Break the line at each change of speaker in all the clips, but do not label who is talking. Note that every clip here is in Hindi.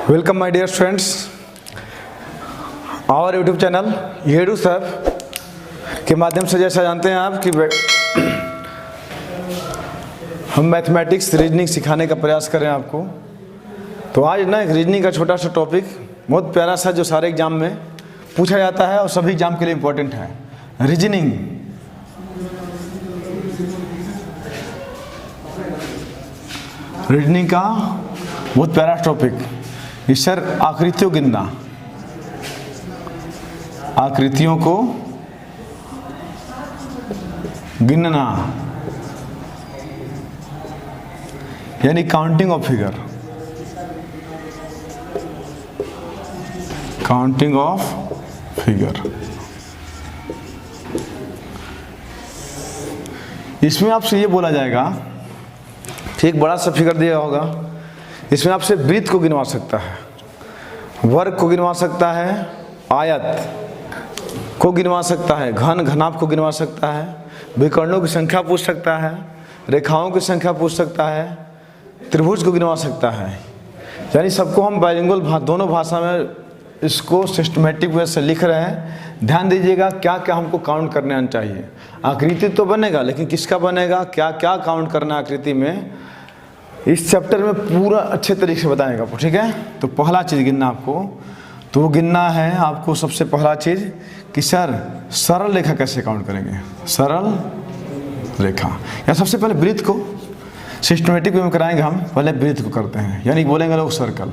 Welcome my dear students, our YouTube channel येडू सर के माध्यम से जैसा जानते हैं आप कि हम मैथमेटिक्स रीजनिंग सिखाने का प्रयास कर रहे हैं आपको। तो आज ना एक रीजनिंग का छोटा सा टॉपिक बहुत प्यारा सा जो सारे एग्जाम में पूछा जाता है और सभी एग्जाम के लिए इम्पोर्टेंट है। रीजनिंग का बहुत प्यारा टॉपिक। इस सर आकृतियों गिनना, आकृतियों को गिनना यानी counting of figure, counting of figure. इसमें आपसे ये बोला जाएगा कि एक बड़ा सा फिगर दिया होगा, इसमें आपसे वृत्त को गिनवा सकता है, वर्ग को गिनवा सकता है, आयत को गिनवा सकता है, घन घनाभ को गिनवा सकता है, विकर्णों की संख्या पूछ सकता है, रेखाओं की संख्या पूछ सकता है, त्रिभुज को गिनवा सकता है। यानी सबको हम बाइलिंगुअल दोनों भाषा में इसको सिस्टमेटिक वे से लिख रहे हैं। ध्यान दीजिएगा क्या क्या हमको काउंट करने आना चाहिए। आकृति तो बनेगा लेकिन किसका बनेगा, क्या क्या काउंट करना आकृति में, इस चैप्टर में पूरा अच्छे तरीके से बताएगा आपको। ठीक है, तो पहला चीज़ गिनना आपको, तो वो गिनना है आपको सबसे पहला चीज़ कि सर सरल रेखा कैसे काउंट करेंगे। सरल रेखा या सबसे पहले वृत्त को सिस्टमेटिक वे में कराएंगे हम। पहले वृत्त को करते हैं, यानी बोलेंगे लोग सर्कल।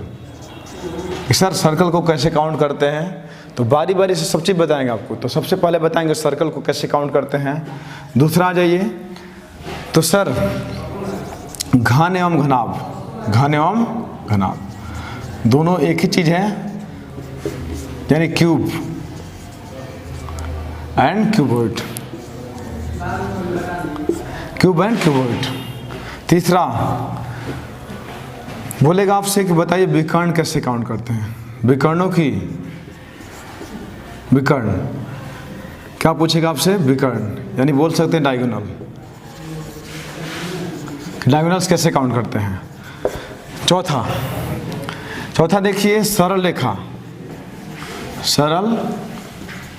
सर सर्कल को कैसे काउंट करते हैं, तो बारी बारी से सब चीज़ बताएंगे आपको। तो सबसे पहले बताएंगे सर्कल को कैसे काउंट करते हैं। दूसरा आ जाइए, तो सर घन एवं घनाभ, घन एवं घनाभ दोनों एक ही चीज़ है, यानी cube and cuboid, cube and cuboid. तीसरा बोलेगा आपसे कि बताइए विकर्ण कैसे काउंट करते हैं। विकर्णों की, विकर्ण क्या पूछेगा आपसे, विकर्ण यानी बोल सकते हैं डायगोनल, डायगोनल्स कैसे काउंट करते हैं। चौथा देखिए सरल रेखा, सरल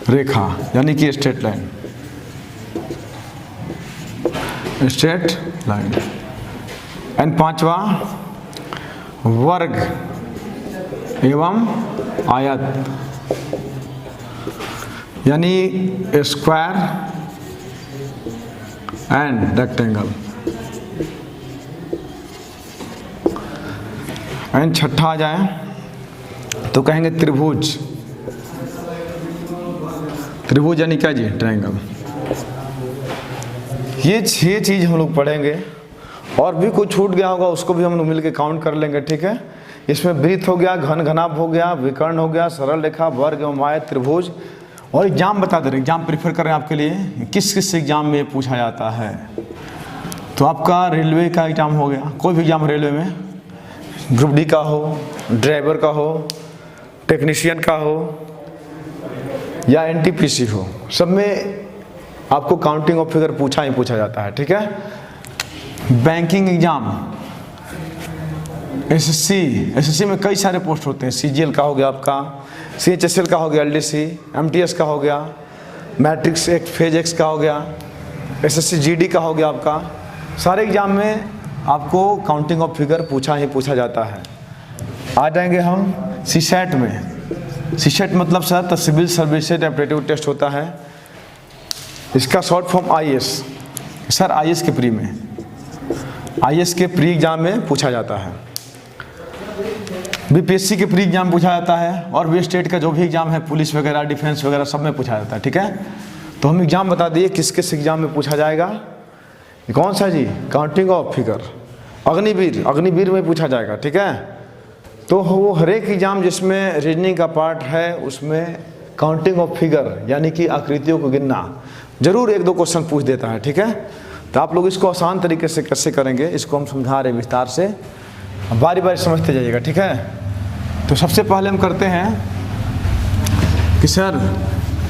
रेखा यानी कि straight line, straight line. And पांचवा वर्ग एवं आयत यानी स्क्वायर एंड रेक्टेंगल। एंड छठा आ जाए तो कहेंगे त्रिभुज, त्रिभुज यानी क्या जी, ट्रायंगल। ये 6 चीज़ हम लोग पढ़ेंगे और भी कुछ छूट गया होगा उसको भी हम लोग मिलकर काउंट कर लेंगे। ठीक है, इसमें वृत्त हो गया, घन घनाभ हो गया, विकर्ण हो गया, सरल रेखा, वर्ग एवं आयत, त्रिभुज। और एग्जाम बता दे रहे, एग्जाम प्रीफर करें आपके लिए किस किस एग्जाम में पूछा जाता है। तो आपका रेलवे का एग्जाम हो गया, कोई भी एग्जाम रेलवे में, ग्रुप डी का हो, ड्राइवर का हो, टेक्नीशियन का हो या एनटीपीसी हो, सब में आपको काउंटिंग ऑफ फिगर पूछा ही पूछा जाता है। ठीक है, बैंकिंग एग्जाम, एसएससी में कई सारे पोस्ट होते हैं। सीजीएल का हो गया आपका, सीएचएसएल का हो गया, एलडीसी, एमटीएस का हो गया, मैट्रिक्स एक फेज एक्स का हो गया, एसएससी जीडी का हो गया आपका। सारे एग्जाम में आपको काउंटिंग ऑफ फिगर पूछा ही पूछा जाता है। आ जाएंगे हम सीसेट में। सीसेट मतलब सर तो सिविल सर्विसेज एप्टीट्यूड टेस्ट होता है, इसका short form IAS. Sir IAS के प्री में, आईएएस के प्री एग्जाम में पूछा जाता है, बीपीएससी के प्री एग्जाम पूछा जाता है, और भी स्टेट का जो भी एग्जाम है पुलिस वगैरह, डिफेंस वगैरह सब में पूछा जाता है। ठीक है, तो हम एग्जाम बता दिए किस किस एग्जाम में पूछा जाएगा। कौन सा जी, counting of figure. Agniveer, Agniveer में पूछा जाएगा। ठीक है, तो वो हर एक एग्जाम जिसमें रीजनिंग का पार्ट है उसमें काउंटिंग ऑफ फिगर यानी कि आकृतियों को गिनना जरूर 1-2 क्वेश्चन पूछ देता है। ठीक है, तो आप लोग इसको आसान तरीके से कैसे करेंगे इसको हम समझा रहे विस्तार से, बारी बारी समझते जाइएगा। ठीक है, तो सबसे पहले हम करते हैं कि सर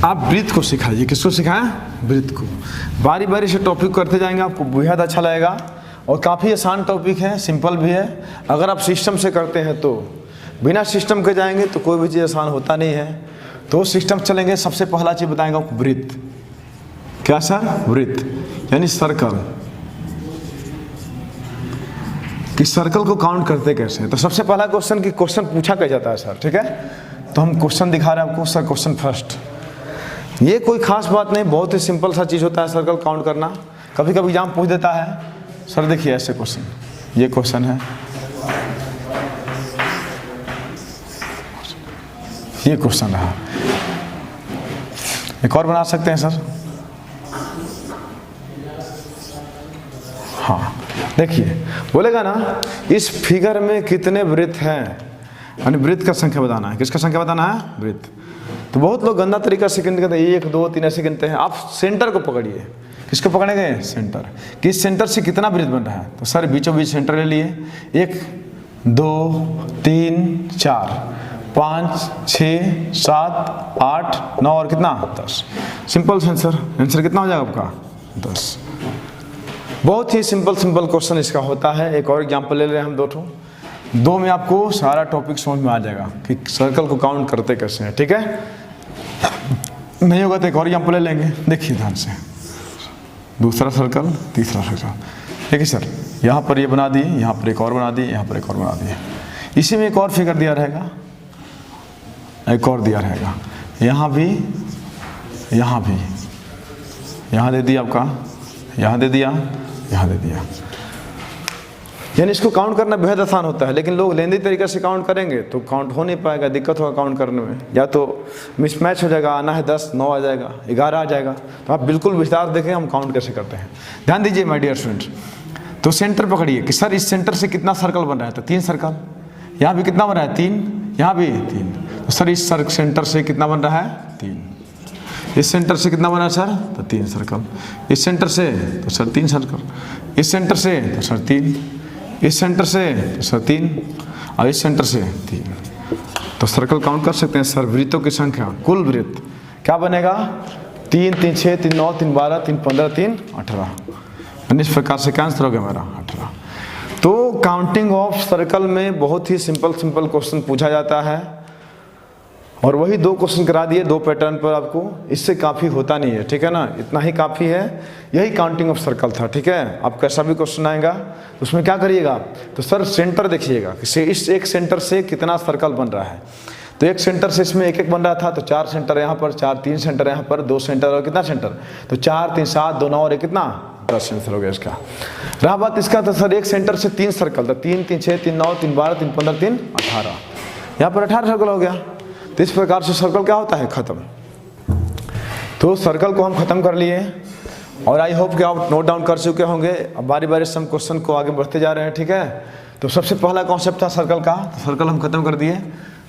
आप वृत्त को सिखाइए। किसको सिखाएं? वृत्त को। बारी बारी से टॉपिक करते जाएंगे, आपको बेहद अच्छा लगेगा और काफ़ी आसान टॉपिक है, सिंपल भी है। अगर आप सिस्टम से करते हैं तो बिना सिस्टम के जाएंगे तो कोई भी चीज़ आसान होता नहीं है। तो सिस्टम चलेंगे, सबसे पहला चीज़ बताएंगे आपको वृत्त। क्या सर? वृत्त यानी सर्कल। कि सर्कल को काउंट करते कैसे हैं। तो सबसे पहला क्वेश्चन कि क्वेश्चन पूछा कैसे जाता है सर, ठीक है। तो हम क्वेश्चन दिखा रहे हैं आपको सर। क्वेश्चन फर्स्ट, ये कोई खास बात नहीं, बहुत ही सिंपल सा चीज़ होता है सर्कल काउंट करना। कभी कभी एग्जाम पूछ देता है सर, देखिए ऐसे क्वेश्चन, ये क्वेश्चन है, ये क्वेश्चन रहा। एक और बना सकते हैं सर। हाँ देखिए, बोलेगा ना इस फिगर में कितने वृत्त हैं, यानी वृत्त का संख्या बताना है। किसका संख्या बताना है? वृत्त। तो बहुत लोग गंदा तरीका से गिनते हैं, 1 2 3 ऐसे गिनते हैं। आप सेंटर को पकड़िए। किसको पकड़ेंगे? सेंटर। किस सेंटर से कितना वृत्त बन रहा है? तो सर बीचों बीच सेंटर ले लिए। 1 2 3 4 5 6 7 8 9 और कितना? 10। Simple answer. आंसर कितना हो जाएगा आपका? 10। बहुत ही सिंपल क्वेश्चन इसका होता है। एक और एग्जाम्पल ले रहे हैं हम, 2 में आपको सारा टॉपिक समझ में आ जाएगा कि सर्कल को काउंट करते कैसे हैं, ठीक है। नहीं होगा तो एक और एग्जाम्पल ले लेंगे। देखिए ध्यान से, दूसरा सर्कल, तीसरा सर्कल। देखिए सर, यहाँ पर ये बना दिए, यहाँ पर एक और बना दिए, यहाँ पर एक और बना दिए। इसी में एक और फिगर दिया रहेगा, एक और दिया रहेगा, यहाँ भी, यहाँ भी, यहाँ दे दिया आपका, यहाँ दे दिया, यहाँ दे दिया। यानी इसको काउंट करना बेहद आसान होता है, लेकिन लोग लेंदी तरीके से काउंट करेंगे तो काउंट हो नहीं पाएगा, दिक्कत होगा काउंट करने में। या तो मिसमैच हो जाएगा, आना है 10 9 आ जाएगा, 11 आ जाएगा। तो आप बिल्कुल विस्तार देखें हम काउंट कैसे करते हैं। ध्यान दीजिए माय डियर स्टूडेंट। तो सेंटर पकड़िए कि सर इस सेंटर से कितना सर्कल बन रहा है, तो 3 सर्कल। यहाँ भी कितना बन रहा है? 3। यहाँ भी 3। तो सर इस सेंटर से कितना बन रहा है? 3। इस सेंटर से कितना बना सर? तो 3 सर्कल। इस सेंटर से तो सर 3 सर्कल। इस सेंटर से तो सर 3। इस सेंटर से तो सर 3 और इस सेंटर से 3। तो सर्कल काउंट कर सकते हैं सर। वृत्तों की संख्या, कुल वृत्त क्या बनेगा? 3 3 6 3 9 3 12 3 15 3 18। इस प्रकार से क्या आंसर हो गया मेरा? 18। तो काउंटिंग ऑफ सर्कल में बहुत ही सिंपल क्वेश्चन पूछा जाता है, और वही 2 क्वेश्चन करा दिए 2 पैटर्न पर आपको। इससे काफ़ी होता नहीं है, ठीक है ना। इतना ही काफ़ी है, यही काउंटिंग ऑफ सर्कल था, ठीक है। आप कैसा भी क्वेश्चन आएगा तो उसमें क्या करिएगा? तो सर सेंटर देखिएगा कि इस एक सेंटर से कितना सर्कल बन रहा है। तो एक सेंटर से इसमें एक बन रहा था, तो 4 सेंटर यहाँ पर, 3 सेंटर यहाँ पर, 2 सेंटर और कितना सेंटर? तो 4 3 7 2 9 और कितना? 10 सेंटर हो गया इसका। रहा बात इसका, तो सर एक सेंटर से 3 सर्कल था, 3 3 6 3 9 3 12 3 15 3 18। यहाँ पर 18 सर्कल हो गया। तो इस प्रकार से सर्कल क्या होता है? खत्म। तो सर्कल को हम खत्म कर लिए, और आई होप कि आप नोट डाउन कर चुके होंगे। अब बारी बारी से हम क्वेश्चन को आगे बढ़ते जा रहे हैं, ठीक है। तो सबसे पहला कॉन्सेप्ट था सर्कल का, तो सर्कल हम खत्म कर दिए।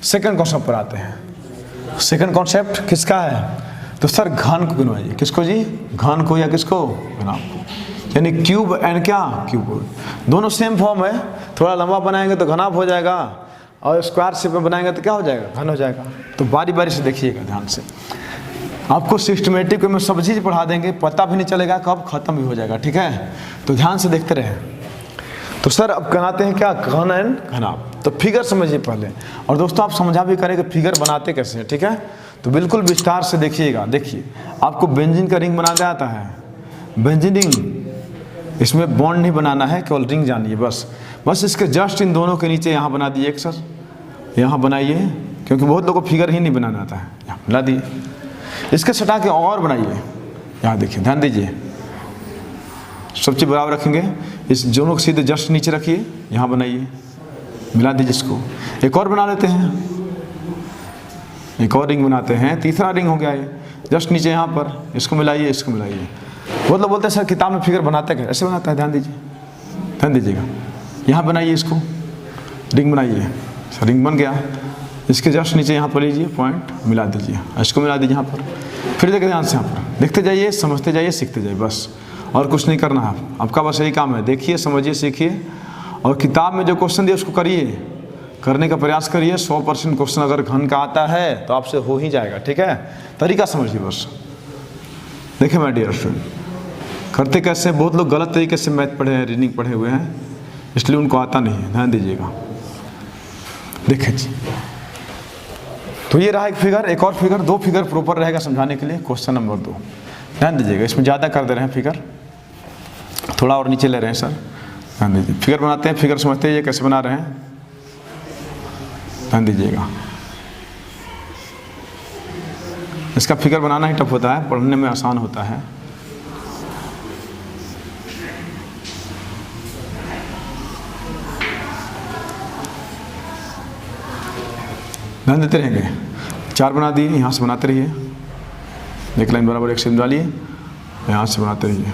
सेकंड कॉन्सेप्ट पर आते हैं। सेकंड कॉन्सेप्ट किसका है? तो सर घन को गिनवाइए। किसको जी? घन को या किसको? घनाभ को। यानी क्यूब एंड क्या? क्यूब। दोनों सेम फॉर्म है। थोड़ा लंबा बनाएंगे तो घनाभ हो जाएगा, और स्क्वायर शेप में बनाएंगे तो क्या हो जाएगा? घन हो जाएगा। तो बारी बारी से देखिएगा ध्यान से। आपको सिस्टमेटिक में सब चीज़ पढ़ा देंगे, पता भी नहीं चलेगा कब खत्म भी हो जाएगा, ठीक है। तो ध्यान से देखते रहे। तो सर अब बनाते हैं क्या? घन एंड घनाभ। तो फिगर समझिए पहले, और दोस्तों आप समझा भी करें कि फिगर बनाते कैसे हैं, ठीक है। तो बिल्कुल विस्तार से देखिएगा। देखिए, आपको बेंजीन का रिंग बनाते आता है? बेंजीन रिंग, इसमें बॉन्ड नहीं बनाना है, केवल रिंग जानिए बस इसके जस्ट इन दोनों के नीचे यहाँ बना दिए एक सर, यहाँ बनाइए, क्योंकि बहुत लोगों को फिगर ही नहीं बनाना आता है। यहाँ बना दिए, इसके सटा के और बनाइए। यहाँ देखिए, ध्यान दीजिए, सब चीज़ बराबर रखेंगे। इस दोनों को सीधे जस्ट नीचे रखिए, यहाँ बनाइए, मिला दीजिए इसको। एक और बना लेते हैं, एक और रिंग बनाते हैं। तीसरा रिंग हो गया ये, जस्ट नीचे यहाँ पर, इसको मिलाइए, इसको मिलाइए। बहुत लोग बोलते हैं सर किताब में फिगर बनाते क्या? ऐसे बनाता है। ध्यान दीजिए, ध्यान दीजिएगा। यहाँ बनाइए, इसको रिंग बनाइए। सर रिंग बन गया। इसके जस्ट नीचे यहाँ पर लीजिए पॉइंट, मिला दीजिए, इसको मिला दीजिए यहाँ पर। फिर देखिए ध्यान से, यहाँ पर देखते जाइए, समझते जाइए, सीखते जाइए, बस और कुछ नहीं करना है आपका। बस यही काम है, देखिए, समझिए, सीखिए, और किताब में जो क्वेश्चन दिए उसको करिए, करने का प्रयास करिए। 100% क्वेश्चन अगर घन का आता है तो आपसे हो ही जाएगा, ठीक है। तरीका समझिए बस। देखिए माय डियर स्टूडेंट, करते कैसे? बहुत लोग गलत तरीके से मैथ पढ़े हैं, रीजनिंग पढ़े हुए हैं, इसलिए उनको आता नहीं है। ध्यान दीजिएगा। देखिए जी, तो ये रहा एक फिगर। एक और फिगर, 2 फिगर प्रॉपर रहेगा समझाने के लिए। क्वेश्चन नंबर 2 ध्यान दीजिएगा, इसमें ज़्यादा कर दे रहे हैं फिगर, थोड़ा और नीचे ले रहे हैं सर। ध्यान दीजिए, फिगर बनाते हैं, फिगर समझते हैं ये कैसे बना रहे हैं। ध्यान दीजिएगा, इसका फिगर बनाना ही टफ होता है, पढ़ने में आसान होता है। ध्यान देते रहेंगे। 4 बना दिए, यहाँ से बनाते रहिए, एक लाइन बराबर एक से डालिए, यहाँ से बनाते रहिए।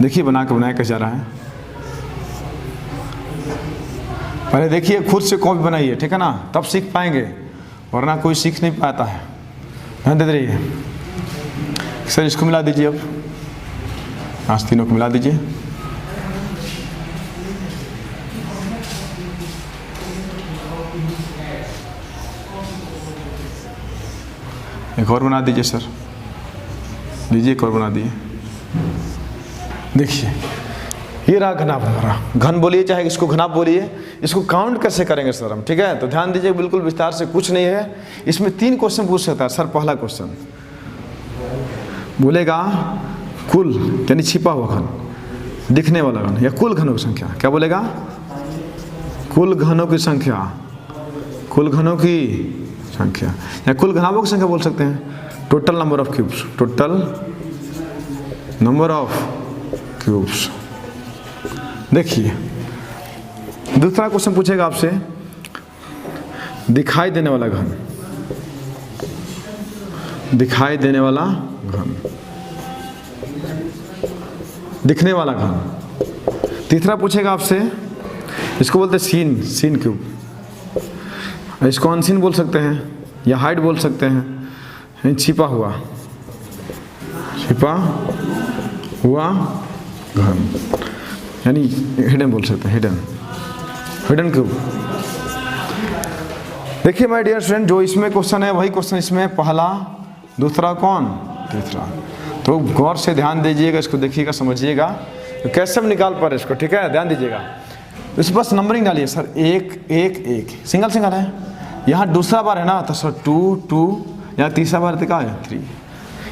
देखिए बना के बनाया कैसे जा रहा है। पहले देखिए, खुद से कॉपी बनाइए, ठीक है ना, तब सीख पाएंगे, वरना कोई सीख नहीं पाता है। ध्यान देते रहिए। सर इसको मिला दीजिए, अब आज तीनों को मिला दीजिए। एक और बना दीजिए सर, लीजिए एक और बना दिए। देखिए ये रहा घनाभ हमारा। घन बोलिए चाहे इसको घनाभ बोलिए। इसको काउंट कैसे करेंगे सर हम, ठीक है। तो ध्यान दीजिए, बिल्कुल विस्तार से, कुछ नहीं है इसमें। 3 क्वेश्चन पूछ सकता है सर। पहला क्वेश्चन बोलेगा कुल यानी छिपा हुआ घन, दिखने वाला घन, या कुल घनों की संख्या। क्या बोलेगा? कुल घनों की संख्या, कुल घनों की संख्या, या कुल घनाभों की संख्या बोल सकते हैं। Total number of cubes, total number of cubes. देखिए दूसरा क्वेश्चन पूछेगा आपसे, दिखाई देने वाला घन, दिखाई देने वाला घन, दिखने वाला घन। तीसरा पूछेगा आपसे, इसको बोलते हैं सीन, सीन क्यूब। इसको अनसीन बोल सकते हैं या हाइट बोल सकते हैं। छिपा हुआ, छिपा हुआ घन यानी हिडन बोल सकते हैं, हिडन, हिडन क्यूब। देखिए माय डियर फ्रेंड, जो इसमें क्वेश्चन है वही क्वेश्चन इसमें, पहला, दूसरा कौन, तीसरा। तो गौर से ध्यान दीजिएगा, इसको देखिएगा, समझिएगा तो कैसे हम निकाल पा रहे इसको, ठीक है। ध्यान दीजिएगा, इस बस नंबरिंग डालिए सर, 1 1 1, सिंगल सिंगल है। यहाँ दूसरा बार है ना, तो सर 2 2, यहाँ तीसरा बार तो क्या है 3।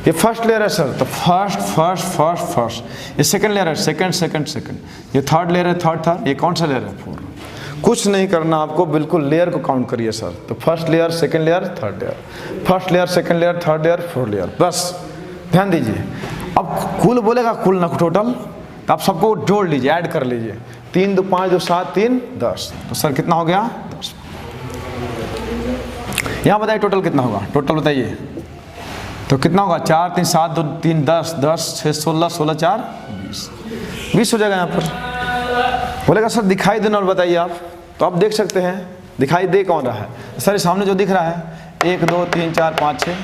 ये फर्स्ट लेयर है सर, तो फर्स्ट फर्स्ट फर्स्ट फर्स्ट। ये सेकंड लेयर है, सेकंड सेकंड सेकंड। ये थर्ड लेयर है, थर्ड थर्ड। ये कौन सा लेयर है? 4। कुछ नहीं करना आपको, बिल्कुल लेयर को काउंट करिए सर। तो first layer, second layer, third layer, first layer, second layer, third layer, fourth layer, बस। ध्यान दीजिए, अब कुल बोलेगा, कुल ना टोटल, तो आप सबको जोड़ लीजिए, ऐड कर लीजिए। 3 2 5 2 7 3 10। तो सर कितना हो गया? 10। यहाँ बताइए टोटल कितना होगा, टोटल बताइए। तो कितना होगा? 4 3 7 2 3 10 10 6 16 16 4 20 20 हो जाएगा यहाँ पर। बोलेगा सर दिखाई देना और बताइए आप। तो आप देख सकते हैं दिखाई दे कौन रहा है सर? सामने जो दिख रहा है 1 2 3 4 5 6,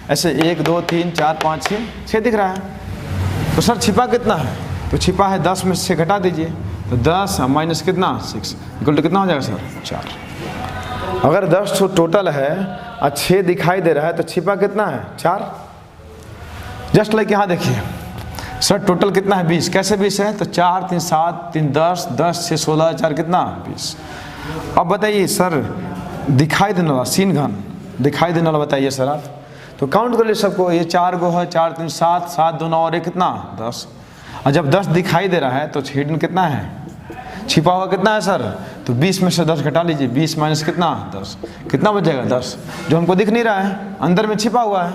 ऐसे 1 2 3 4 5 6 दिख रहा है। तो सर छिपा कितना है? तो छिपा है 10 में से घटा दीजिए, तो 10 माइनस कितना 6 इक्वल टू कितना हो जाएगा सर? 4। अगर 10 टोटल है और 6 दिखाई दे रहा है तो छिपा कितना है? 4। जस्ट लाइक यहाँ देखिए सर, टोटल कितना है? 20। कैसे 20 है? तो 4 3 7 3 10 10 6 16 4 कितना 20। अब बताइए सर दिखाई देने वाला सीन घन, दिखाई देने वाला बताइए सर आप। तो काउंट कर लीजिए सबको, ये 4 गो है, 4 3 7 7 2 9 और ये कितना 10। और जब 10 दिखाई दे रहा है तो हिडन कितना है? छिपा हुआ कितना है सर? तो 20 में से 10 घटा लीजिए, 20 माइनस कितना 10, कितना बच जाएगा 10, जो हमको दिख नहीं रहा है, अंदर में छिपा हुआ है।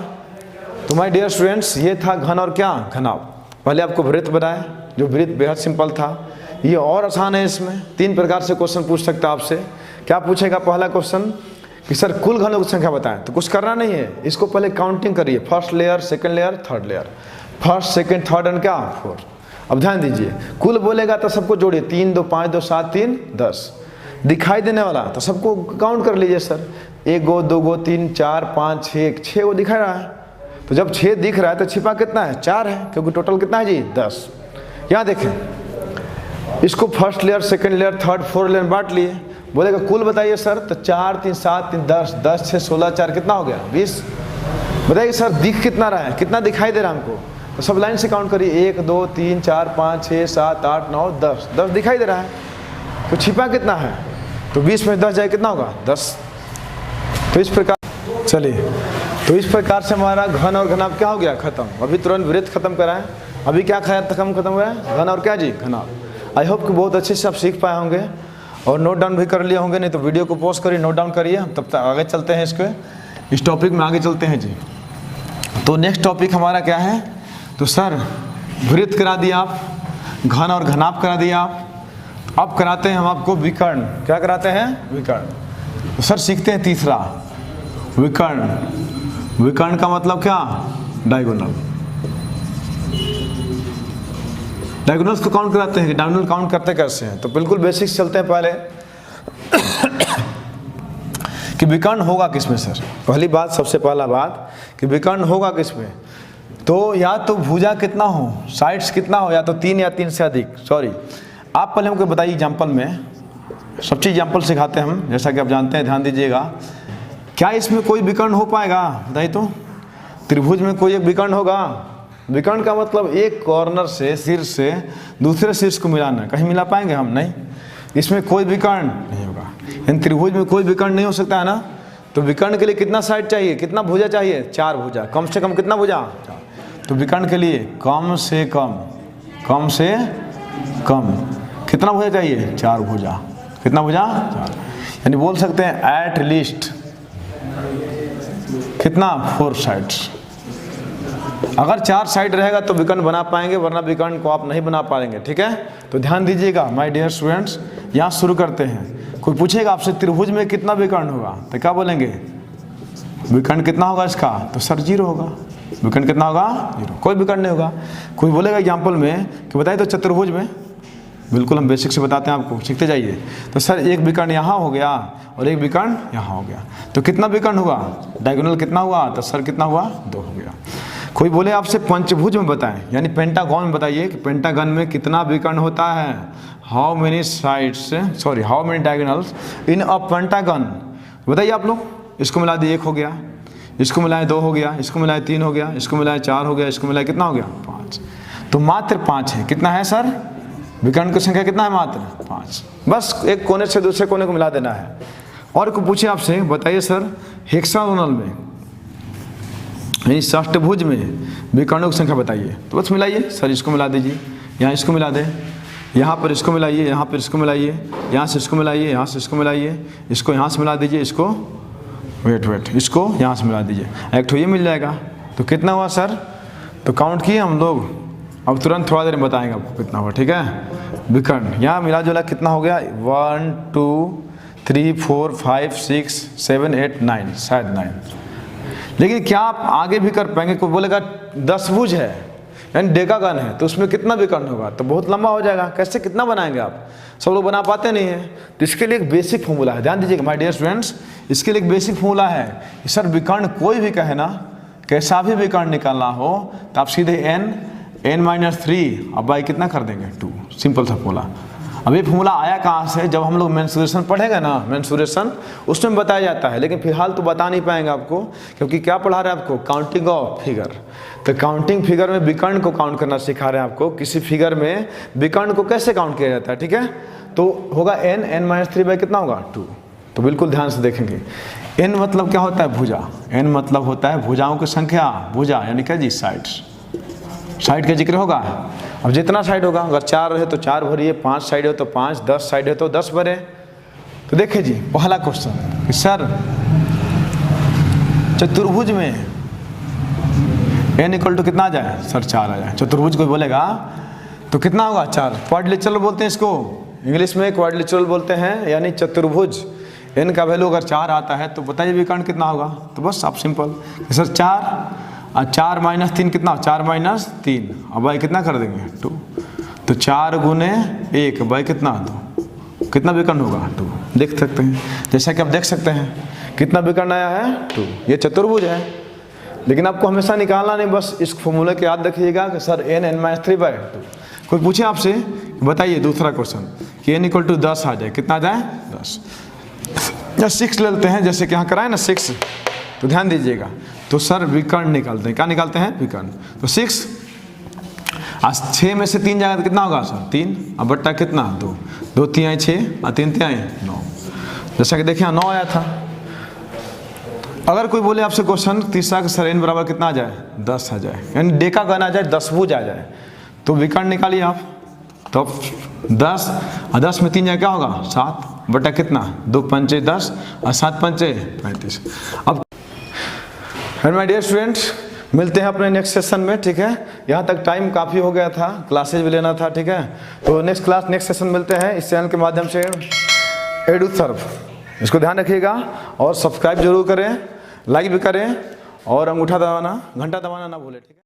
तो माय डियर स्टूडेंट्स, ये था घन और क्या घनाभ। पहले आपको वृत्त बनाए, जो वृत्त बेहद सिंपल था। ये और आसान है, इसमें 3 प्रकार से क्वेश्चन पूछ सकता है आपसे। क्या पूछेगा? पहला क्वेश्चन कि सर कुल घनों की संख्या बताएं। तो कुछ करना नहीं है, इसको पहले काउंटिंग करिए, first layer, second layer, third layer, first second third and क्या 4। अब ध्यान दीजिए, कुल बोलेगा तो सबको जोड़िए, 3 2 5 2 7 3 10। दिखाई देने वाला तो सबको काउंट कर लीजिए सर, 1 गो 2 गो 3 4 5 6 गो दिखा रहा है। तो जब 6 दिख रहा है तो छिपा कितना है? 4 है, क्योंकि टोटल कितना है जी 10। यहाँ देखें, इसको first layer, second layer, third, fourth layer बांट लिए। बोलेगा कुल बताइए सर, तो 4 3 7 3 10 10 6 16 4 कितना हो गया 20। बताइए सर दिख कितना रहा है, कितना दिखाई दे रहा है हमको? तो सब लाइन से काउंट करिए, 1 2 3 4 5 6 7 8 9 10, 10 दिखाई दे रहा है। तो छिपा कितना है, तो 20 में 10 जाए कितना होगा 10। तो इस प्रकार चलिए, तो इस प्रकार से हमारा घन और घनाभ क्या हो गया, खत्म। अभी तुरंत वृत्त खत्म कराएं। अभी क्या खत्म हुआ है, घन और क्या जी, घनाभ। आई होप कि बहुत अच्छे से आप सीख पाए होंगे और नोट डाउन भी कर लिए होंगे, नहीं तो वीडियो को पॉज करिए, नोट डाउन करिए। तब तक आगे चलते हैं, इस टॉपिक में आगे चलते हैं जी। तो नेक्स्ट टॉपिक हमारा क्या है, तो सर वृत्त करा दिया आप, घन और घनाभ करा दिया आप, अब कराते हैं हम आपको विकर्ण। क्या कराते हैं, विकर्ण। तो सर सीखते हैं तीसरा, विकर्ण। विकर्ण का मतलब क्या, डायगोनल। डायगोनल्स को काउंट कराते हैं, डायगोनल काउंट करते कैसे हैं, तो बिल्कुल बेसिक्स चलते हैं पहले कि विकर्ण होगा किसमें सर। पहली बात, सबसे पहला बात कि विकर्ण होगा किसमें, तो या तो भुजा कितना हो, साइड्स कितना हो, या तो 3 या 3 से अधिक। सॉरी, आप पहले हमको बताइए एग्जाम्पल में, सब चीज़ एग्जाम्पल सिखाते हैं हम, जैसा कि आप जानते हैं, ध्यान दीजिएगा। क्या इसमें कोई विकर्ण हो पाएगा, बताइए तो। त्रिभुज में कोई एक विकर्ण होगा। विकर्ण का मतलब एक कॉर्नर से, शीर्ष से दूसरे शीर्ष को मिलाना। कहीं मिला पाएंगे हम, नहीं। इसमें कोई विकर्ण नहीं होगा, इन त्रिभुज में कोई विकर्ण नहीं हो सकता है ना। तो विकर्ण के लिए कितना साइड चाहिए, कितना भुजा चाहिए, 4 भुजा। कम से कम कितना भुजा, तो विकर्ण के लिए कम से कम कितना भुजा चाहिए, 4 भुजा। कितना भुजा, 4। यानी बोल सकते हैं एट लीस्ट कितना, 4 साइड्स। अगर 4 साइड रहेगा तो विकर्ण बना पाएंगे, वरना विकर्ण को आप नहीं बना पाएंगे। ठीक है, तो ध्यान दीजिएगा माय डियर स्टूडेंट्स। यहाँ शुरू करते हैं। कोई पूछेगा आपसे त्रिभुज में कितना विकर्ण होगा, तो क्या बोलेंगे, विकर्ण कितना होगा इसका, तो सर 0 होगा। विकर्ण कितना होगा, 0, कोई विकर्ण नहीं होगा। कोई बोलेगा एग्जाम्पल में कि बताइए तो चतुर्भुज में, बिल्कुल हम बेसिक से बताते हैं आपको, सीखते जाइए। तो सर एक विकर्ण यहाँ हो गया और एक विकर्ण यहाँ हो गया, तो कितना विकर्ण हुआ, डायगोनल कितना हुआ, तो सर कितना हुआ, 2 हो गया। कोई बोले आपसे पंचभुज में बताएं, यानी पेंटागन में बताइए कि पेंटागन में कितना विकर्ण होता है, how many sides, sorry how many diagonals in a pentagon, बताइए आप लोग। इसको मिला दिए 1 हो गया, इसको मिलाए 2 हो गया, इसको मिलाए 3 हो गया, इसको मिलाए 4 हो गया, इसको मिलाए कितना हो गया, 5। तो मात्र 5 है। कितना है सर, विकर्ण की संख्या कितना है, मात्र 5। बस एक कोने से दूसरे कोने को मिला देना है। और को पूछे आपसे, बताइए सर हेक्सागोनल में, यानी षष्ठभुज में विकर्णों की संख्या बताइए, तो बस मिलाइए सर, इसको मिला दीजिए, यहाँ इसको मिला दें, यहाँ पर इसको मिलाइए, यहाँ पर इसको मिलाइए, यहाँ से इसको मिलाइए, यहाँ से इसको मिलाइए, इसको यहाँ से मिला दीजिए, इसको वेट इसको यहाँ से मिला दीजिए, एक तो ये मिल जाएगा। तो कितना हुआ सर, तो काउंट किए हम लोग, अब तुरंत थोड़ा देर में बताएंगे आपको कितना हुआ। ठीक है, विकर्ण यहाँ मिला जुला कितना हो गया, 1 2 3 4 5 6 7 8 9, शायद 9। लेकिन क्या आप आगे भी कर पाएंगे, कोई बोलेगा 10 भुज है यानी डेकागन है, तो उसमें कितना विकर्ण होगा, तो बहुत लंबा हो जाएगा, कैसे कितना बनाएंगे आप, सब लोग बना पाते नहीं हैं। तो इसके लिए एक बेसिक फॉर्मूला है, ध्यान दीजिएगा माय डियर स्टूडेंट्स, इसके लिए एक बेसिक फॉर्मूला है। सर विकर्ण कोई भी कहे ना, कैसा भी विकर्ण निकालना हो, तो आप सीधे n-3 अब बाई कितना कर देंगे, 2, सिंपल सा फॉर्मूला। अब ये फॉर्मूला आया कहाँ से, जब हम लोग मेंसुरेशन पढ़ेंगे ना, मेंसुरेशन उसमें बताया जाता है, लेकिन फिलहाल तो बता नहीं पाएंगे आपको, क्योंकि क्या पढ़ा रहे हैं आपको, काउंटिंग ऑफ फिगर। तो काउंटिंग फिगर में विकर्ण को काउंट करना सिखा रहे हैं आपको, किसी फिगर में विकर्ण को कैसे काउंट किया जाता है। ठीक है, तो होगा n-3 बाई कितना होगा, 2। तो बिल्कुल ध्यान से देखेंगे, n मतलब क्या होता है, भुजा, n मतलब होता है भुजाओं की संख्या, भुजा यानी क्या जी, साइड्स, साइड का जिक्र होगा। अब जितना साइड होगा, अगर 4 है तो 4 भरिए, 5 साइड है तो 5, 10 साइड है तो 10 भरे। तो देखिए जी, पहला क्वेश्चन कि सर चतुर्भुज में n इक्वल टू कितना आ जाए, सर 4 आ जाए। चतुर्भुज कोई बोलेगा तो कितना होगा, 4। क्वाड्रिलेटरल बोलते हैं इसको, इंग्लिश में क्वाड्रिलेटरल बोलते हैं, यानी चतुर्भुज। n का वैल्यू अगर 4 आता है तो बताइए विकर्ण कितना होगा, तो बस आप सिंपल सर 4 माइनस 3 कितना, 4 माइनस 3, अब बाई कितना कर देंगे, 2। तो 4 गुने 1 बाई कितना, 2। कितना विकर्ण होगा, 2। देख सकते हैं, जैसा कि आप देख सकते हैं कितना विकर्ण आया है, 2। ये चतुर्भुज है, लेकिन आपको हमेशा निकालना नहीं, बस इस फॉर्मूले के याद रखिएगा कि सर n-3 बाई 2। कोई पूछे आपसे, बताइए दूसरा क्वेश्चन कि n इक्वल टू 10 आ जाए, कितना आ जाए, 10 या 6 ले लेते हैं, जैसे कि यहाँ कराए ना 6। तो ध्यान दीजिएगा, तो सर विकर्ण निकालते हैं, क्या निकालते हैं, विकर्ण। तो 6 आज 6 में से 3 जाएगा तो कितना होगा सर 3, अब बट्टा कितना 2, 2 3 6 और 3 3 9। जैसा कि देखिए 9 आया था। अगर कोई बोले आपसे क्वेश्चन तीसरा कि सर n बराबर कितना आ जाए 10 आ जाए, यानी डे का गण आ जाए 10 भुज आ जाए, तो विकर्ण निकालिए आप। तो 10 और 10 में 3 जाए क्या होगा 7 बटा कितना 2 पंचे 10 और 7 पंचे 35। अब माय डियर स्टूडेंट्स, मिलते हैं अपने नेक्स्ट सेशन में, ठीक है। यहाँ तक टाइम काफ़ी हो गया था, क्लासेज भी लेना था, ठीक है। तो नेक्स्ट सेशन मिलते हैं इस चैनल के माध्यम से, एडुसर्व, इसको ध्यान रखिएगा और सब्सक्राइब जरूर करें, लाइक भी करें और अंगूठा दबाना, घंटा दबाना ना भूलें, ठीक है।